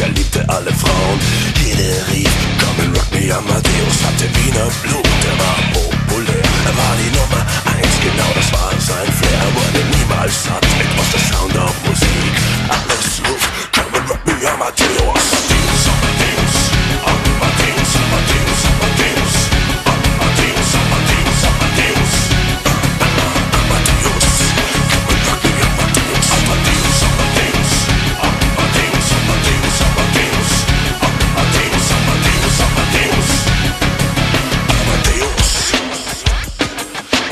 er liebte alle Frauen. Jede rief, komm and rock me, Amadeus hatte Wiener Blut, er war populär, er war die Nummer 1, genau das war sein Flair. Er wurde niemals satt, it was the sound of Musik. Alles ruft, komm and rock me, Amadeus. Amadeus, Amadeus, Amadeus, Amadeus, Amadeus, Amadeus, Amadeus, Amadeus.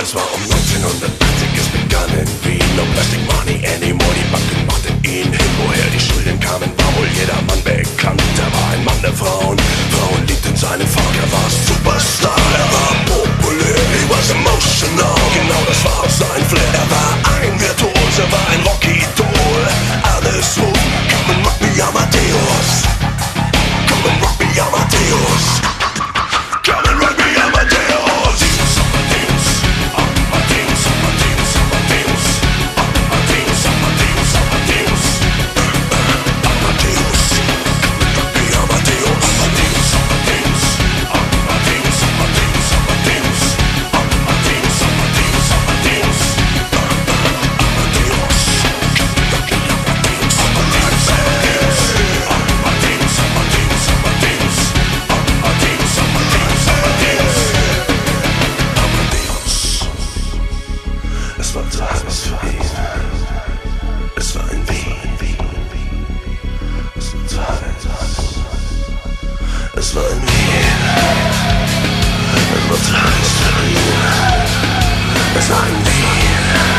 Es war um 1980, es begann in Wien. No plastic money anymore, die Banken machten ihn hin. Woher die Schulden kamen, war wohl jedermann bekannt. Er war ein Mann der Frauen, Frauen liebten seinen Volk. Er war Superstar, er war populär, he was emotional. Genau das war sein Flair. Er war ein Virtuos, er war ein Rocky-Idol. Alles ruf, come and rock me, Amadeus. Come and rock me, Amadeus. Come and rock me, Amadeus. Es war zu heiß für ihn. Es war in Wien. Es war zu heiß. Es war in Wien. Es war zu heiß für ihn. Es war in Wien.